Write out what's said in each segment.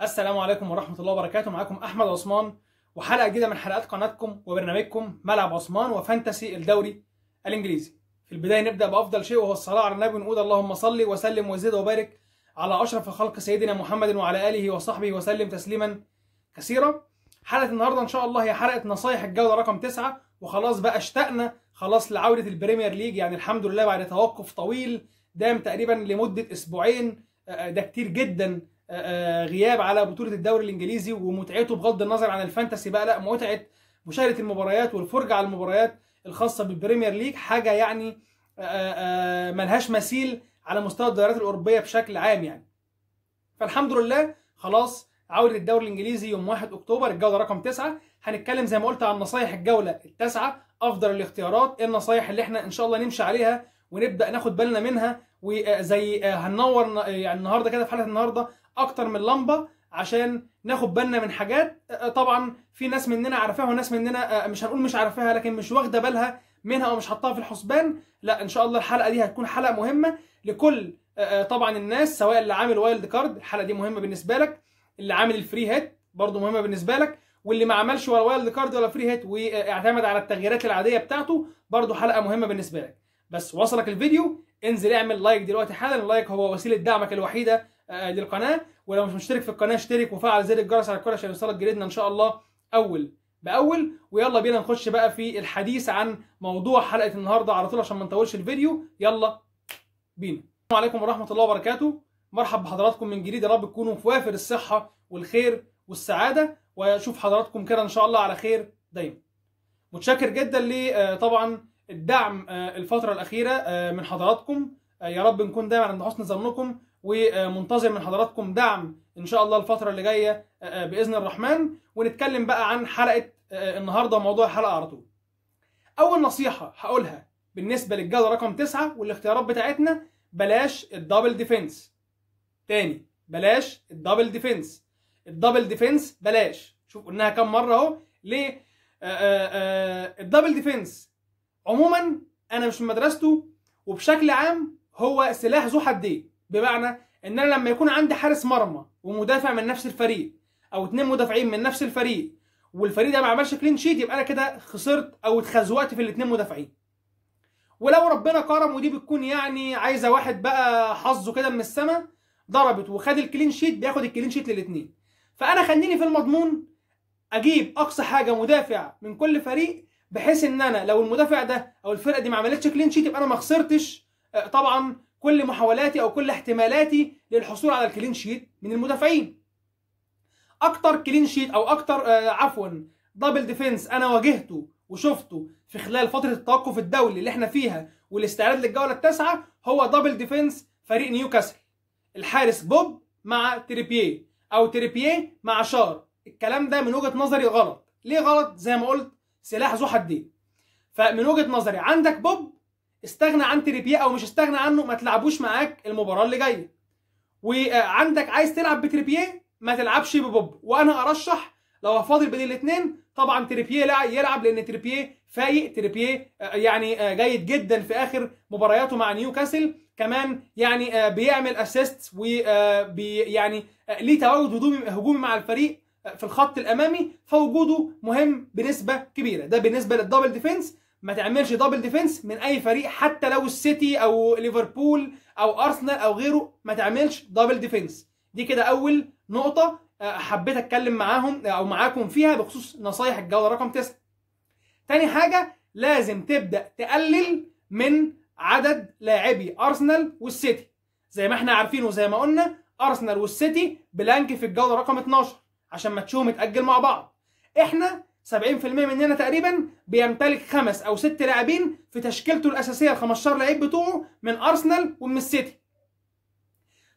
السلام عليكم ورحمة الله وبركاته. معاكم أحمد عثمان وحلقة جديدة من حلقات قناتكم وبرنامجكم ملعب عثمان وفانتسي الدوري الإنجليزي. في البداية نبدأ بأفضل شيء وهو الصلاة على النبي، ونقول اللهم صل وسلم وزد وبارك على أشرف خلق سيدنا محمد وعلى آله وصحبه وسلم تسليما كثيرا. حلقة النهاردة إن شاء الله هي حلقة نصايح الجولة رقم 9، وخلاص بقى اشتقنا خلاص لعودة البريمير ليج، يعني الحمد لله بعد توقف طويل دام تقريبا لمدة أسبوعين. ده كتير جدا غياب على بطولة الدوري الإنجليزي ومتعته بغض النظر عن الفانتسي بقى، لا متعة مشاهدة المباريات والفرجة على المباريات الخاصة بالبريمير ليج حاجة يعني ملهاش مثيل على مستوى الدوريات الأوروبية بشكل عام يعني. فالحمد لله خلاص عودة الدوري الإنجليزي يوم 1 أكتوبر، الجولة رقم 9. هنتكلم زي ما قلت عن نصايح الجولة التاسعة، أفضل الاختيارات، إيه النصايح اللي احنا إن شاء الله نمشي عليها ونبدأ ناخد بالنا منها، وزي هننور يعني النهارده كده في حلقة النهارده اكتر من لمبه عشان ناخد بالنا من حاجات طبعا في ناس مننا عارفاها وناس مننا مش هنقول مش عارفاها لكن مش واخده بالها منها او مش حاطاها في الحسبان. لا ان شاء الله الحلقه دي هتكون حلقه مهمه لكل طبعا الناس، سواء اللي عامل وايلد كارد الحلقه دي مهمه بالنسبه لك، اللي عامل الفري هيت برضه مهمه بالنسبه لك، واللي ما عملش ولا وايلد كارد ولا فري هيت واعتمد على التغييرات العاديه بتاعته برضه حلقه مهمه بالنسبه لك. بس وصلك الفيديو انزل اعمل لايك دلوقتي حالا، اللايك هو وسيله دعمك الوحيده للقناه، ولو مش مشترك في القناه اشترك وفعل زر الجرس على الكل عشان يوصلك جديدنا ان شاء الله اول باول. ويلا بينا نخش بقى في الحديث عن موضوع حلقه النهارده على طول عشان ما نطولش الفيديو. يلا بينا. السلام عليكم ورحمه الله وبركاته، مرحب بحضراتكم من جديد، يا رب تكونوا في وافر الصحه والخير والسعاده، واشوف حضراتكم كده ان شاء الله على خير دايما. متشكر جدا ل طبعا الدعم الفتره الاخيره من حضراتكم، يا رب نكون دايما عند حسن ظنكم، ومنتظر من حضراتكم دعم ان شاء الله الفتره اللي جايه باذن الرحمن. ونتكلم بقى عن حلقه النهارده وموضوع الحلقه على طول. اول نصيحه هقولها بالنسبه للجوله رقم 9 والاختيارات بتاعتنا، بلاش الدبل ديفنس. تاني بلاش الدبل ديفنس، الدبل ديفنس بلاش. شوف قلناها كم مره اهو. ليه الدبل ديفنس عموما انا مش من مدرسته، وبشكل عام هو سلاح ذو حدين، بمعنى ان انا لما يكون عندي حارس مرمى ومدافع من نفس الفريق او 2 مدافعين من نفس الفريق والفريق ده ما عملش كلين شيت، يبقى انا كده خسرت او اتخزوقت في ال2 مدافعين. ولو ربنا كرم ودي بتكون يعني عايزه واحد بقى حظه كده من السماء ضربت وخد الكلين شيت، بياخد الكلين شيت لل2. فانا خليني في المضمون اجيب اقصى حاجه مدافع من كل فريق، بحيث ان انا لو المدافع ده او الفرقه دي ما عملتش كلين شيت يبقى انا ما خسرتش طبعا كل محاولاتي او كل احتمالاتي للحصول على الكلين شيت من المدافعين. اكتر كلين شيت او اكتر عفوا دبل ديفنس انا واجهته وشفته في خلال فتره التوقف الدولي اللي احنا فيها والاستعداد للجوله التاسعه هو دبل ديفنس فريق نيوكاسل، الحارس بوب مع تريبيه او تريبيه مع شار. الكلام ده من وجهه نظري غلط. ليه غلط؟ زي ما قلت سلاح ذو حدين. فمن وجهه نظري عندك بوب، استغنى عن تريبيه او مش استغنى عنه، ما تلعبوش معاك المباراه اللي جايه. وعندك عايز تلعب بتريبيه ما تلعبش ببوب، وانا ارشح لو هفاضل بين الاثنين طبعا تريبيه يلعب، لان تريبيه فايق، تريبيه يعني جيد جدا في اخر مبارياته مع نيوكاسل، كمان يعني بيعمل اسيست ويعني ليه تواجد هجومي مع الفريق في الخط الامامي، فوجوده مهم بنسبه كبيره. ده بالنسبه للدبل ديفنس. ما تعملش دبل ديفنس من اي فريق، حتى لو السيتي او ليفربول او ارسنال او غيره، ما تعملش دبل ديفنس. دي كده اول نقطه حبيت اتكلم معاكم فيها بخصوص نصايح الجوله رقم 9. تاني حاجه لازم تبدا تقلل من عدد لاعبي ارسنال والسيتي. زي ما احنا عارفين وزي ما قلنا ارسنال والسيتي بلانك في الجوله رقم 12 عشان ماتشهم يتاجل مع بعض. احنا 70% مننا تقريبا بيمتلك 5 أو 6 لاعبين في تشكيلته الاساسيه، ال 15 لعيب بتوعه من ارسنال ومن السيتي.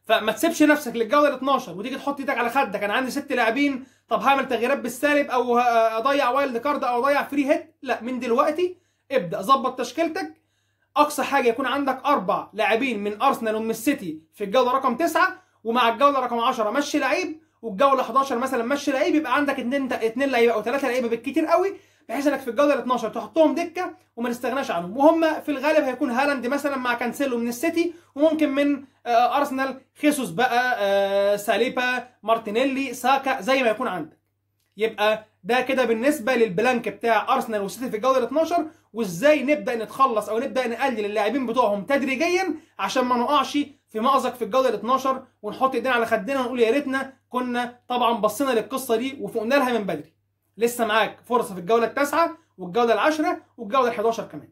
فما تسيبش نفسك للجوله ال 12 وتيجي تحط ايدك على خدك انا عندي 6 لاعبين، طب هعمل تغييرات بالسالب او اضيع وايلد كارد او اضيع فري هيت. لا، من دلوقتي ابدا ظبط تشكيلتك. اقصى حاجه يكون عندك 4 لاعبين من ارسنال ومن السيتي في الجوله رقم 9، ومع الجوله رقم 10 مشي لعيب، والجوله 11 مثلا مشي لعيب، يبقى عندك 2 لعيبه او 3 لعيبه بالكتير قوي بحيث انك في الجوله ال 12 تحطهم دكه وما نستغناش عنهم، وهم في الغالب هيكون هالاند مثلا مع كانسيلو من السيتي، وممكن من ارسنال خيسوس بقى، ساليبا، مارتينيلي، ساكا، زي ما يكون عندك. يبقى ده كده بالنسبه للبلانك بتاع ارسنال والسيتي في الجوله ال 12، وازاي نبدا نتخلص او نبدا نقلل اللاعبين بتوعهم تدريجيا عشان ما نقعش في مأزق في الجوله ال 12 ونحط ايدينا على خدنا ونقول يا ريتنا كنا طبعا بصينا للقصه دي وفوقنا لها من بدري. لسه معاك فرصه في الجوله التاسعه والجوله العاشره والجوله ال 11 كمان.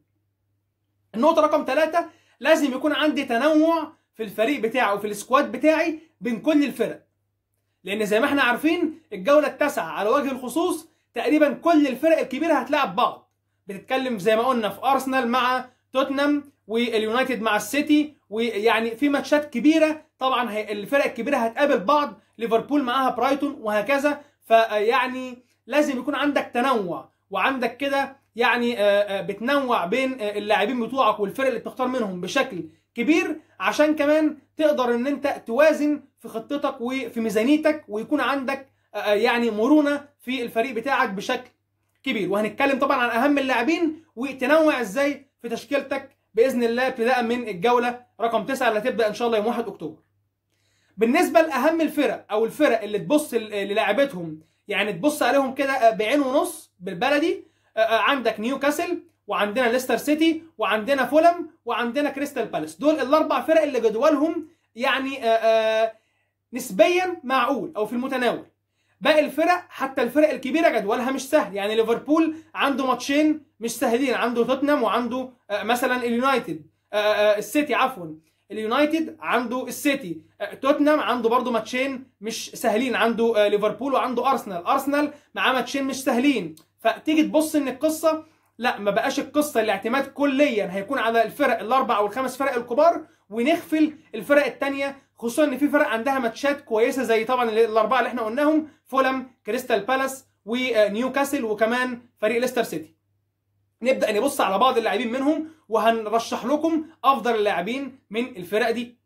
النقطه رقم 3، لازم يكون عندي تنوع في الفريق بتاعي وفي السكواد بتاعي بين كل الفرق، لان زي ما احنا عارفين الجوله التاسعه على وجه الخصوص تقريبا كل الفرق الكبيره هتلاعب بعض. بتتكلم زي ما قلنا في ارسنال مع توتنهام واليونايتد مع السيتي، ويعني في ماتشات كبيره طبعا الفرق الكبيره هتقابل بعض، ليفربول معاها برايتون وهكذا. فيعني لازم يكون عندك تنوع وعندك كده يعني بتنوع بين اللاعبين بتوعك والفرق اللي بتختار منهم بشكل كبير، عشان كمان تقدر ان انت توازن في خطتك وفي ميزانيتك ويكون عندك يعني مرونة في الفريق بتاعك بشكل كبير. وهنتكلم طبعا عن اهم اللاعبين وتنوع ازاي في تشكيلتك باذن الله ابتداء من الجولة رقم 9 اللي هتبدا ان شاء الله يوم 1 اكتوبر. بالنسبة لاهم الفرق او الفرق اللي تبص للاعبتهم، يعني تبص عليهم كده بعين ونص بالبلدي، عندك نيوكاسل، وعندنا ليستر سيتي، وعندنا فولم، وعندنا كريستال بالاس. دول الاربع فرق اللي جدولهم يعني نسبيا معقول او في المتناول. باقي الفرق حتى الفرق الكبيره جدولها مش سهل، يعني ليفربول عنده ماتشين مش سهلين، عنده توتنهام وعنده مثلا اليونايتد، السيتي عفوا، اليونايتد عنده السيتي، توتنهام عنده برضه ماتشين مش سهلين، عنده ليفربول وعنده ارسنال معاه ماتشين مش سهلين. فتيجي تبص ان القصه لا، ما بقاش القصه الاعتماد كليا هيكون على الفرق الاربع او الخمس فرق الكبار ونغفل الفرق الثانيه، خصوصا ان في فرق عندها ماتشات كويسه زي طبعا الاربعه اللي احنا قلناهم، فولم، كريستال بالاس، ونيوكاسل، وكمان فريق ليستر سيتي. نبدا نبص على بعض اللاعبين منهم وهنرشح لكم افضل اللاعبين من الفرق دي.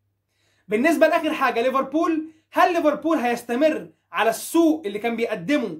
بالنسبه لاخر حاجه ليفربول، هل ليفربول هيستمر على السوق اللي كان بيقدمه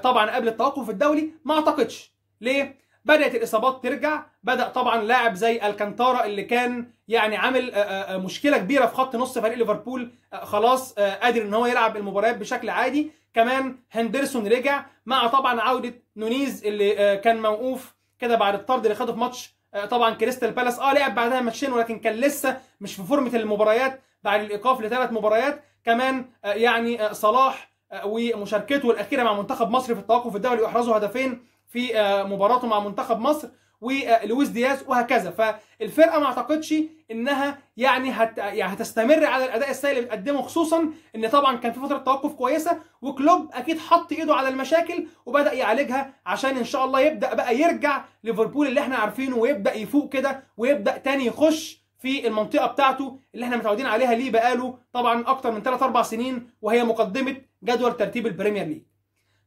طبعا قبل التوقف الدولي؟ ما اعتقدش. ليه؟ بدأت الإصابات ترجع، بدأ طبعا لاعب زي الكانتارا اللي كان يعني عامل مشكلة كبيرة في خط نص فريق ليفربول خلاص قادر ان هو يلعب المباريات بشكل عادي. كمان هندرسون رجع، مع طبعا عودة نونيز اللي كان موقوف كده بعد الطرد اللي خده في ماتش طبعا كريستال بالاس. لعب بعدها ماتشين ولكن كان لسه مش في فورمة المباريات بعد الإيقاف ل3 مباريات. كمان يعني صلاح ومشاركته الأخيرة مع منتخب مصر في التوقف الدولي وإحرازه هدفين في مباراته مع منتخب مصر، ولويس دياز وهكذا. فالفرقه ما اعتقدش انها يعني هتستمر على الاداء السيء اللي بتقدمه، خصوصا ان طبعا كان في فتره توقف كويسه، وكلوب اكيد حط ايده على المشاكل وبدا يعالجها عشان ان شاء الله يبدا بقى يرجع ليفربول اللي احنا عارفينه ويبدا يفوق كده ويبدا تاني يخش في المنطقه بتاعته اللي احنا متعودين عليها ليه بقاله طبعا اكتر من 3-4 سنين، وهي مقدمه جدول ترتيب البريمير ليج.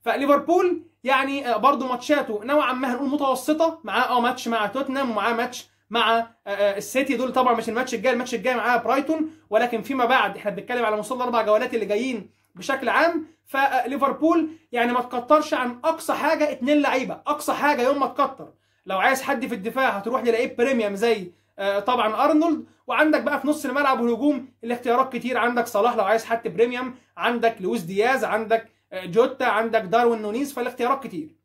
فليفربول يعني برضه ماتشاته نوعا ما هنقول متوسطه، معاه ماتش مع توتنهام ومعاه ماتش مع السيتي، دول طبعا مش الماتش الجاي معاه برايتون، ولكن فيما بعد احنا بنتكلم على مستوى ال4 جولات اللي جايين بشكل عام. فليفربول يعني ما تكترش عن اقصى حاجه 2 لعيبه، اقصى حاجه يوم ما تكتر. لو عايز حد في الدفاع هتروح للعيب بريميوم زي طبعا ارنولد، وعندك بقى في نص الملعب والهجوم الاختيارات كتير، عندك صلاح لو عايز حد بريميوم، عندك لويس دياز، عندك جوتا، عندك داروين نونيز، فالاختيارات كتير.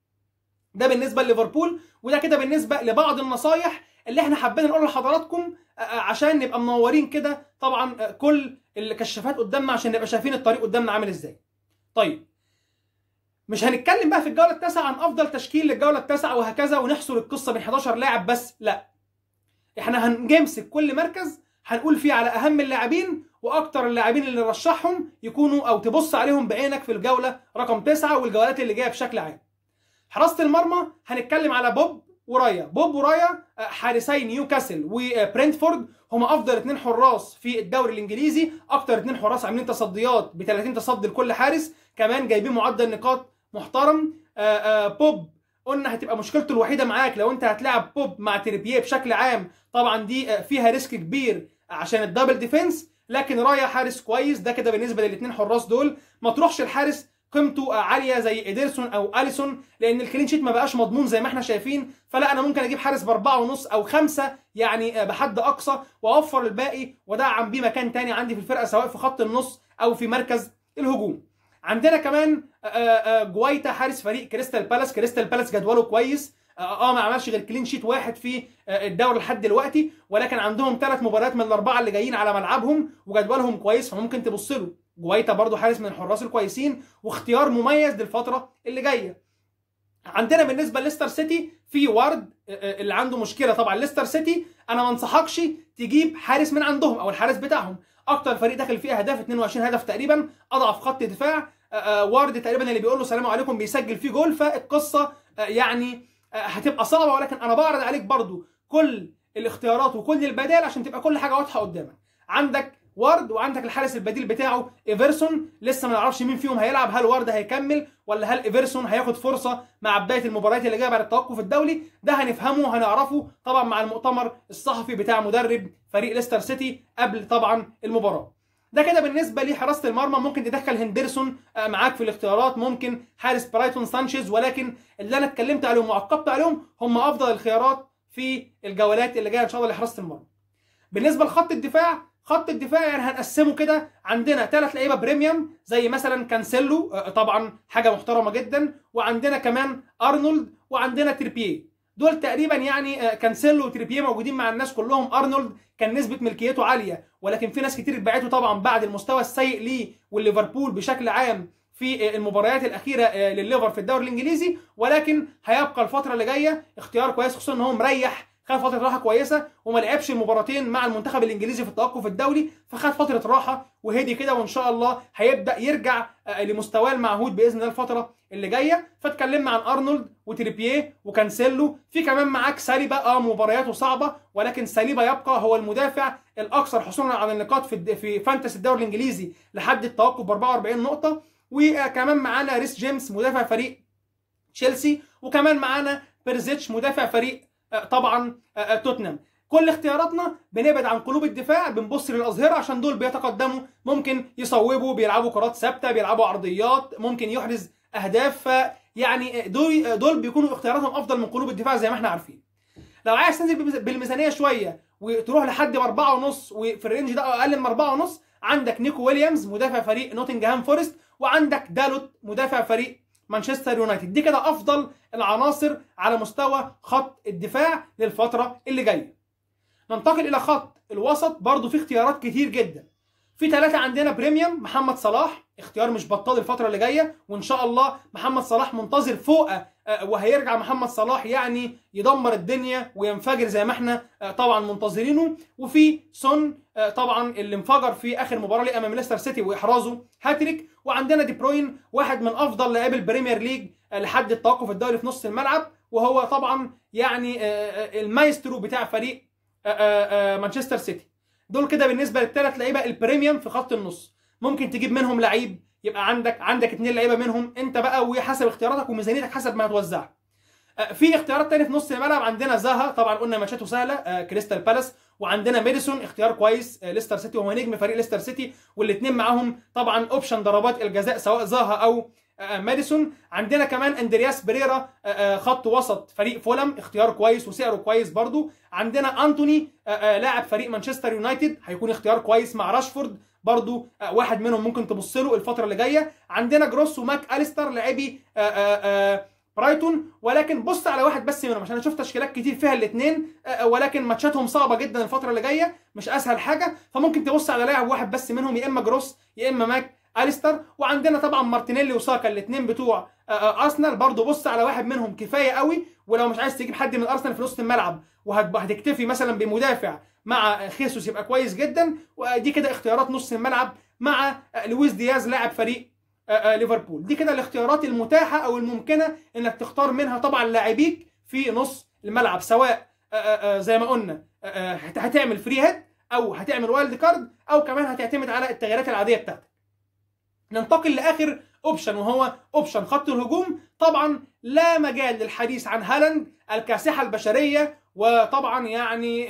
ده بالنسبه لليفربول، وده كده بالنسبه لبعض النصايح اللي احنا حابين نقولها لحضراتكم عشان نبقى منورين كده طبعا كل الكشافات قدامنا عشان نبقى شايفين الطريق قدامنا عامل ازاي. طيب مش هنتكلم بقى في الجوله التاسعه عن افضل تشكيل للجوله التاسعه وهكذا ونحصر القصه بين 11 لاعب بس، لا، احنا هنمسك كل مركز هنقول فيه على اهم اللاعبين واكتر اللاعبين اللي نرشحهم يكونوا او تبص عليهم بعينك في الجوله رقم 9 والجولات اللي جايه بشكل عام. حراسه المرمى هنتكلم على بوب ورايا حارسي نيوكاسل وبرنتفورد، هما افضل 2 حراس في الدوري الانجليزي، اكتر 2 حراس عاملين تصديات ب 30 تصدي لكل حارس، كمان جايبين معدل نقاط محترم. بوب قلنا هتبقى مشكلته الوحيده معاك لو انت هتلعب بوب مع تريبيه بشكل عام، طبعا دي فيها ريسك كبير عشان الدبل ديفنس، لكن رايا حارس كويس. ده كده بالنسبه للاثنين حراس دول. ما تروحش الحارس قيمته عاليه زي ايدرسون او اليسون، لان الكلين شيت ما بقاش مضمون زي ما احنا شايفين. فلا، انا ممكن اجيب حارس ب4.5 او 5 يعني بحد اقصى، واوفر الباقي وادعم بيه مكان تاني عندي في الفرقه، سواء في خط النص او في مركز الهجوم. عندنا كمان جوايتا حارس فريق كريستال بالاس. كريستال بالاس جدوله كويس، ما عملش غير كلين شيت واحد في الدوري لحد دلوقتي، ولكن عندهم 3 مباريات من ال4 اللي جايين على ملعبهم وجدولهم كويس، فممكن تبص له. جوايتا برضو حارس من الحراس الكويسين واختيار مميز للفتره اللي جايه. عندنا بالنسبه لليستر سيتي في وارد اللي عنده مشكله. طبعا ليستر سيتي انا ما انصحكش تجيب حارس من عندهم او الحارس بتاعهم، اكتر فريق داخل فيه اهداف 22 هدف تقريبا، اضعف خط دفاع. وارد تقريبا اللي بيقول له سلام عليكم بيسجل فيه جول، فالقصه يعني هتبقى صعبه، ولكن انا بعرض عليك برضو كل الاختيارات وكل البدائل عشان تبقى كل حاجه واضحه قدامك. عندك وارد وعندك الحارس البديل بتاعه ايفرسون، لسه ما نعرفش مين فيهم هيلعب، هل وارد هيكمل ولا هل ايفرسون هياخد فرصه مع بدايه المباريات اللي جايه بعد التوقف الدولي. ده هنفهمه وهنعرفه طبعا مع المؤتمر الصحفي بتاع مدرب فريق ليستر سيتي قبل طبعا المباراه. ده كده بالنسبه لحراسه المرمى. ممكن تدخل هندرسون معاك في الاختيارات، ممكن حارس برايتون سانشيز، ولكن اللي انا اتكلمت عليهم وعقبت عليهم هم افضل الخيارات في الجولات اللي جايه ان شاء الله لحراسه المرمى. بالنسبه لخط الدفاع، خط الدفاع يعني هنقسمه كده، عندنا 3 لعيبه بريميوم زي مثلا كانسيلو، طبعا حاجه محترمه جدا، وعندنا كمان ارنولد، وعندنا تريبيه. دول تقريبا يعني كانسيلو وتريبيه موجودين مع الناس كلهم. ارنولد كان نسبه ملكيته عاليه، ولكن في ناس كتير اتباعته طبعا بعد المستوى السيء ليه والليفربول بشكل عام في المباريات الاخيره للليفر في الدوري الانجليزي، ولكن هيبقى الفتره اللي جايه اختيار كويس، خصوصا ان هو مريح، خد فتره راحه كويسه وما لعبش المباراتين مع المنتخب الانجليزي في التوقف الدولي، فخد فتره راحه وهدي كده، وان شاء الله هيبدا يرجع لمستواه المعهود باذن الله الفتره اللي جايه. فاتكلمنا عن ارنولد وتريبيه وكانسيلو. في كمان معاك ساليبا، مبارياته صعبه، ولكن ساليبا يبقى هو المدافع الاكثر حصولا على النقاط في فانتسي الدوري الانجليزي لحد التوقف ب 44 نقطه. وكمان معانا ريس جيمس مدافع فريق تشيلسي، وكمان معانا بيرزيتش مدافع فريق طبعا توتنهام. كل اختياراتنا بنبعد عن قلوب الدفاع، بنبص للاظهره عشان دول بيتقدموا، ممكن يصوبوا، بيلعبوا كرات ثابته، بيلعبوا عرضيات، ممكن يحرز اهداف، يعني دول بيكونوا اختياراتهم افضل من قلوب الدفاع زي ما احنا عارفين. لو عايز تنزل بالميزانيه شويه وتروح لحد ب4.5 وفي الرينج ده اقل من 4.5، عندك نيكو ويليامز مدافع فريق نوتنجهام فورست، وعندك دالوت مدافع فريق مانشستر يونايتد. دي كده افضل العناصر على مستوى خط الدفاع للفتره اللي جايه. ننتقل الى خط الوسط، برضو في اختيارات كتير جدا. في 3 عندنا بريميوم، محمد صلاح اختيار مش بطال الفتره اللي جايه، وان شاء الله محمد صلاح منتظر فوق وهيرجع محمد صلاح يعني يدمر الدنيا وينفجر زي ما احنا طبعا منتظرينه. وفي سون طبعا اللي انفجر في اخر مباراه ليه امام ليستر سيتي واحرازه هاتريك. وعندنا دي بروين واحد من افضل لاعبي البريمير ليج لحد التوقف الدولي في نص الملعب، وهو طبعا يعني المايسترو بتاع فريق مانشستر سيتي. دول كده بالنسبه لل3 لعيبه البريميوم في خط النص. ممكن تجيب منهم لعيب، يبقى عندك 2 لعيبه منهم انت بقى، وحسب اختياراتك وميزانيتك حسب ما هتوزعها. في اختيارات تانية في نص الملعب، عندنا زاها طبعا قلنا ماتشاته سهله كريستال بالاس، وعندنا ميديسون اختيار كويس ليستر سيتي وهو نجم فريق ليستر سيتي، والاثنين معاهم طبعا اوبشن ضربات الجزاء سواء زاها او ماديسون. عندنا كمان اندرياس بريرا خط وسط فريق فولم اختيار كويس وسعره كويس برضو. عندنا انتوني لاعب فريق مانشستر يونايتد هيكون اختيار كويس مع راشفورد برضو، واحد منهم ممكن تبص له الفتره اللي جايه. عندنا جروس وماك اليستر لاعبي برايتون، ولكن بص على واحد بس منهم عشان انا شفت تشكيلات كتير فيها الاثنين، ولكن ماتشاتهم صعبه جدا الفتره اللي جايه، مش اسهل حاجه، فممكن تبص على لاعب واحد بس منهم، يا اما جروس يا اما ماك اليستر. وعندنا طبعا مارتينيلي وساكا الاثنين بتوع ارسنال، برضو بص على واحد منهم كفايه قوي. ولو مش عايز تجيب حد من ارسنال في نص الملعب وهتكتفي مثلا بمدافع مع خيسوس يبقى كويس جدا. ودي كده اختيارات نص الملعب مع لويس دياز لاعب فريق ليفربول. دي كده الاختيارات المتاحه او الممكنه انك تختار منها طبعا لاعبيك في نص الملعب، سواء زي ما قلنا هتعمل فري هيد او هتعمل وايلد كارد او كمان هتعتمد على التغييرات العاديه بتاعتك. ننتقل لاخر اوبشن وهو اوبشن خط الهجوم. طبعا لا مجال للحديث عن هالاند الكاسحه البشريه، وطبعا يعني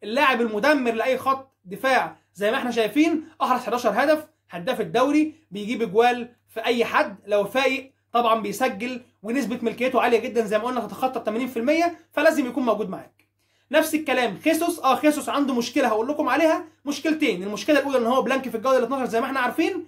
اللاعب المدمر لاي خط دفاع زي ما احنا شايفين، احرز 11 هدف، هداف الدوري، بيجيب اجوال في اي حد لو فايق طبعا بيسجل ونسبه ملكيته عاليه جدا زي ما قلنا تتخطى 80%، فلازم يكون موجود معاك. نفس الكلام خيسوس. خيسوس عنده مشكله هقول لكم عليها، مشكلتين. المشكله الاولى ان هو بلانك في الجوله ال 12 زي ما احنا عارفين،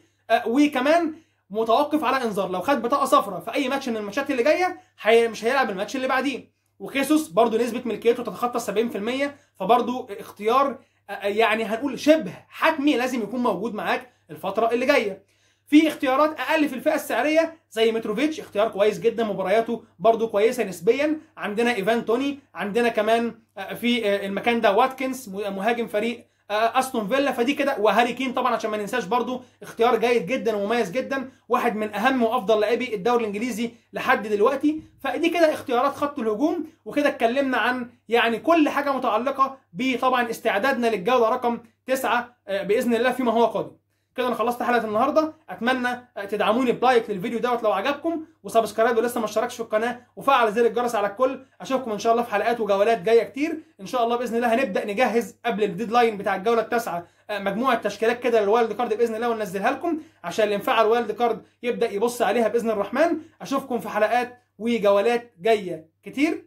وكمان متوقف على انذار. لو خد بطاقه صفراء في اي ماتش من الماتشات اللي جايه مش هيلعب الماتش اللي بعديه. وخيسوس برضه نسبه ملكيته تتخطى 70%، فبرضه اختيار يعني هنقول شبه حتمي لازم يكون موجود معاك الفتره اللي جايه. في اختيارات اقل في الفئه السعريه زي متروفيتش، اختيار كويس جدا، مبارياته برضو كويسه نسبيا. عندنا ايفان توني، عندنا كمان في المكان ده واتكنز مهاجم فريق استون فيلا. فدي كده، وهاري كين طبعا عشان ما ننساش برضو اختيار جيد جدا ومميز جدا، واحد من اهم وافضل لاعبي الدوري الانجليزي لحد دلوقتي. فدي كده اختيارات خط الهجوم. وكده اتكلمنا عن يعني كل حاجه متعلقه بطبعا استعدادنا للجوله رقم 9 باذن الله فيما هو قادم. كده انا خلصت حلقه النهارده. اتمنى تدعموني بلايك للفيديو دوت لو عجبكم، وسبسكرايب ولسه ما اشتركش في القناه، وفعل زر الجرس على الكل. اشوفكم ان شاء الله في حلقات وجولات جايه كتير ان شاء الله باذن الله. هنبدا نجهز قبل الديدلاين بتاع الجوله التاسعه مجموعه تشكيلات كده للوايلد كارد باذن الله، وننزلها لكم عشان اللي ينفع الوايلد كارد يبدا يبص عليها باذن الرحمن. اشوفكم في حلقات وجولات جايه كتير.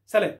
سلام.